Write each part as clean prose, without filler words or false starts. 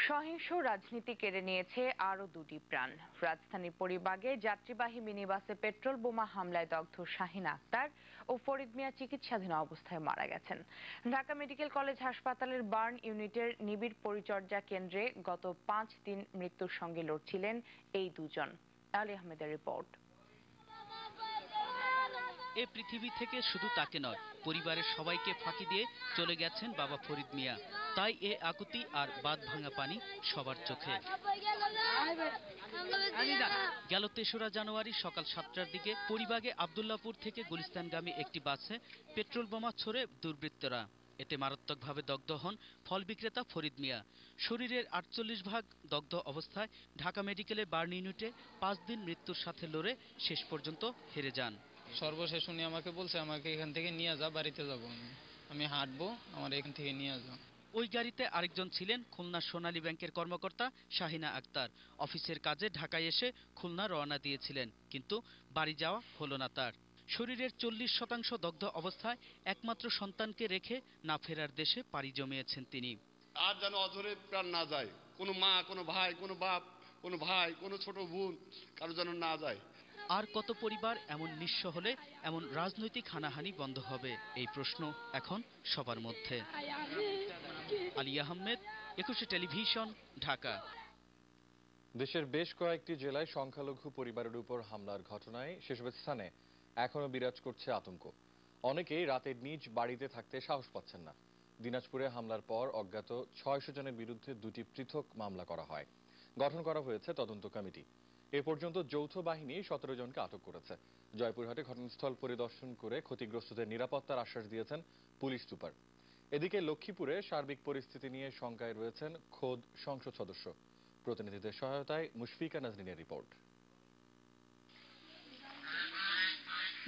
সহিংস রাজনীতি কেড়ে নিয়েছে আরো দুটি প্রাণ। রাজধানীর পরিবাগে যাত্রীবাহী মিনিবাসে পেট্রোল বোমা হামলায় দগ্ধ শাহিন আক্তার ও ফরিদ মিয়া চিকিৎসাধীন অবস্থায় মারা গেছেন। ঢাকা মেডিকেল কলেজ হাসপাতালের বার্ন ইউনিটের নিবিড় পরিচর্যা কেন্দ্রে গত 5 দিন মৃত্যুর সঙ্গে লড়ছিলেন এই দুজন। আলী আহমেদের রিপোর্ট। এ পৃথিবী থেকে শুধু তাকে নয়, পরিবারের সবাইকে ফাঁকি দিয়ে চলে গেছেন বাবা ফরিদ মিয়া। তাই এ আকুতি আর বাঁধ ভাঙা পানি সবার চোখে। গেল ৩রা জানুয়ারি সকাল 7টার দিকে পরিবাগে আব্দুল্লাহপুর থেকে গুলিস্তানগামী একটি বাসে পেট্রোল বোমা ছোড়ে দুর্বৃত্তরা। এতে মারাত্মকভাবে দগ্ধ হন ফল বিক্রেতা ফরিদ মিয়া। শরীরের ৪৮ ভাগ দগ্ধ অবস্থায় ঢাকা মেডিকেলের বার্ন ইউনিটে 5 দিন মৃত্যুর সাথে লড়ে শেষ পর্যন্ত হেরে যান। সর্বশেষ উনি আমাকে বলছে, আমাকে এখান থেকে নিয়ে যা, বাড়িতে যাবো, আমি হাঁটবো, আমার এখান থেকে নিয়ে যাও। ওই গাড়িতে আরেকজন ছিলেন খুলনা সোনালী ব্যাংকের কর্মকর্তা শাহিনা আক্তার। অফিসের কাজে ঢাকায় এসে খুলনা রওনা দিয়েছিলেন, কিন্তু বাড়ি যাওয়া হলো না তার। শরীরের 40% দগ্ধ অবস্থায় একমাত্র সন্তানকে রেখে না ফেরার দেশে পাড়ি জমিয়েছেন তিনি। আর যেন অঝরে প্রাণ না যায়, কোনো মা, কোনো ভাই, কোনো বাপ, কোনো ভাই, কোনো ছোট বোন কারো যেন না যায়। আর কত পরিবার এমন নিঃস্ব হলে এমন রাজনৈতিক হানাহানি বন্ধ হবে, এই প্রশ্ন এখন সবার মধ্যে। আলী আহমেদ, 21 টেলিভিশন, ঢাকা। দেশের বেশ কয়েকটি জেলায় সংখ্যালঘু পরিবারের উপর হামলার ঘটনায় সেসব স্থানে এখনো বিরাজ করছে আতঙ্ক। অনেকেই রাতে নিজ বাড়িতে থাকতে সাহস পাচ্ছেন না। দিনাজপুরে হামলার পর অজ্ঞাত 600 জনের বিরুদ্ধে 2টি পৃথক মামলা করা হয়। গঠন করা হয়েছে তদন্ত কমিটি। এ পর্যন্ত যৌথ বাহিনী 17 জনকে আটক করেছে। জয়পুরহাটে ঘটনাস্থল পরিদর্শন করে ক্ষতিগ্রস্তদের নিরাপত্তার আশ্বাস দিয়েছেন পুলিশ সুপার। এদিকে লক্ষ্মীপুরে সার্বিক পরিস্থিতি নিয়ে শঙ্কায় রয়েছেন খোদ সংসদ সদস্য। প্রতিনিধিদের সহায়তায় মুশফিকা নাজনীনের রিপোর্ট।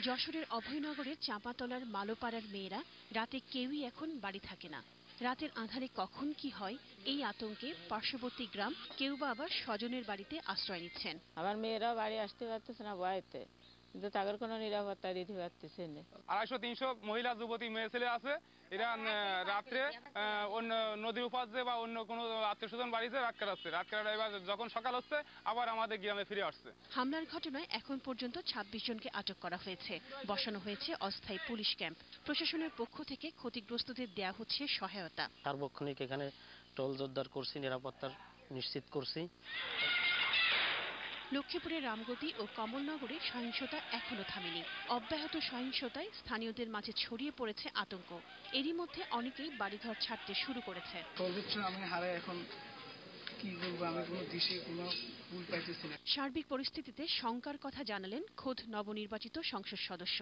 যশোরের অভয়নগরের চাঁপাতলার মালোপাড়ার মেয়েরা রাতে কেউই এখন বাড়ি থাকে না। রাতের আঁধারে কখন কি হয় এই আতঙ্কে পার্শ্ববর্তী গ্রাম, কেউ বা আবার স্বজনের বাড়িতে আশ্রয় নিচ্ছেন। আমার মেয়েরা বাড়ি আসতে পারতেছে না ভয়েতে, কিন্তু তাদের কোনো নিরাপত্তা দিতে পারতেছে না। 250-300 মহিলা যুবতী মেয়ে ছেলে আছে, এরা রাত্রে অন্য নদীর উপাসে বা অন্য কোনো আত্মীয় স্বজন বাড়িতে রাত কাটাচ্ছে। রাত কাটার এবার যখন সকাল হচ্ছে আবার আমাদের গ্রামে ফিরে আসছে। হামলার ঘটনায় এখন পর্যন্ত 26 জনকে আটক করা হয়েছে। বসানো হয়েছে অস্থায়ী পুলিশ ক্যাম্প। প্রশাসনের পক্ষ থেকে ক্ষতিগ্রস্তদের দেয়া হচ্ছে সহায়তা। সার্বক্ষণিক এখানে টোল জোরদার করছি, নিরাপত্তা নিশ্চিত করছি। লক্ষ্মীপুরের রামগতি ও কমলনগরে সহিংসতা এখনো থামেনি। অব্যাহত সহিংসতায় স্থানীয়দের মাঝে ছড়িয়ে পড়েছে আতঙ্ক। এরই মধ্যে অনেকেই বাড়িঘর ছাড়তে শুরু করেছে। সার্বিক পরিস্থিতিতে শঙ্কার কথা জানালেন খোদ নবনির্বাচিত সংসদ সদস্য।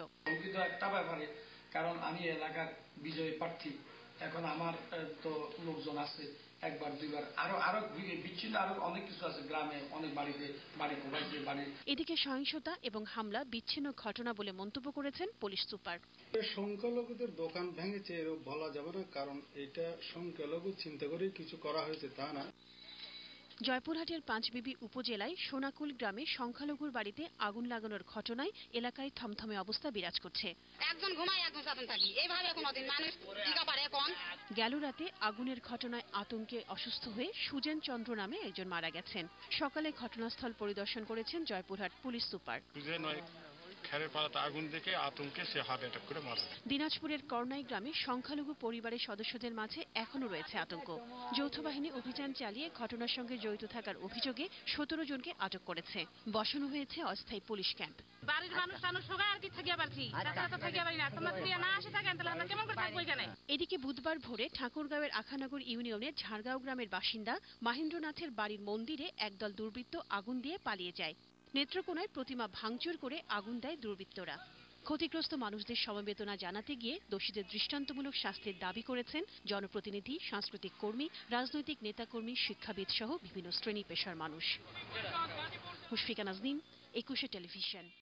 একটা ব্যাপারে, কারণ আমি এলাকার বিজয়ী প্রার্থী, এখন আমার তো লোকজন আছে, একবার দুইবার আরো বিচ্ছিন্ন আরো অনেক কিছু আছে গ্রামে, অনেক বাড়িতে বাড়ি। এদিকে সহিংসতা এবং হামলা বিচ্ছিন্ন ঘটনা বলে মন্তব্য করেছেন পুলিশ সুপার। সংখ্যালঘুদের দোকান ভেঙেছে এরকম বলা যাবে না, কারণ এটা সংখ্যালঘু চিন্তা করে কিছু করা হয়েছে তা না। জয়পুরহাটের পাঁচবিবি উপজেলায় সোনাকুল গ্রামে সংখ্যালঘুর বাড়িতে আগুন লাগানোর ঘটনায় এলাকায় থমথমে অবস্থা বিরাজ করছে। একজন ঘুমায়, একজন সাথে থাকি, এইভাবে কোনদিন মানুষ টিকা পারে। গেল রাতে আগুনের ঘটনায় আতঙ্কে অসুস্থ হয়ে সুজেন চন্দ্র নামে একজন মারা গেছেন। সকালে ঘটনাস্থল পরিদর্শন করেছেন জয়পুরহাট পুলিশ সুপার। আগুন দেখে আতঙ্কে সে হার্ট অ্যাটাক করে মারা যায়। দিনাজপুরের করনাই গ্রামে সংখ্যালঘু পরিবারের সদস্যদের মাঝে এখনো রয়েছে আতঙ্ক। যৌথ বাহিনী অভিযান চালিয়ে ঘটনার সঙ্গে জড়িত থাকার অভিযোগে 17 জনকে আটক করেছে। বসানো হয়েছে অস্থায়ী পুলিশ ক্যাম্প। বাড়ির মানুষ সবাই আর কি থাকিয়া পারছি, থাকিয়া পারি না। তোমরা যদি না আসে থাকেন তাহলে আমরা কেমন করে থাকবো এখানে? এদিকে বুধবার ভোরে ঠাকুরগাঁওয়ের আখানগর ইউনিয়নের ঝাড়গাঁও গ্রামের বাসিন্দা মাহেন্দ্রনাথের বাড়ির মন্দিরে একদল দুর্বৃত্ত আগুন দিয়ে পালিয়ে যায়। নেত্রকোনায় প্রতিমা ভাঙচুর করে আগুন দেয় দুর্বৃত্তরা। ক্ষতিগ্রস্ত মানুষদের সমবেদনা জানাতে গিয়ে দোষীদের দৃষ্টান্তমূলক শাস্তির দাবি করেছেন জনপ্রতিনিধি, সাংস্কৃতিক কর্মী, রাজনৈতিক নেতাকর্মী, শিক্ষাবিদ সহ বিভিন্ন শ্রেণী পেশার মানুষ। মুশফিকা নাজনীন, 21 টেলিভিশন।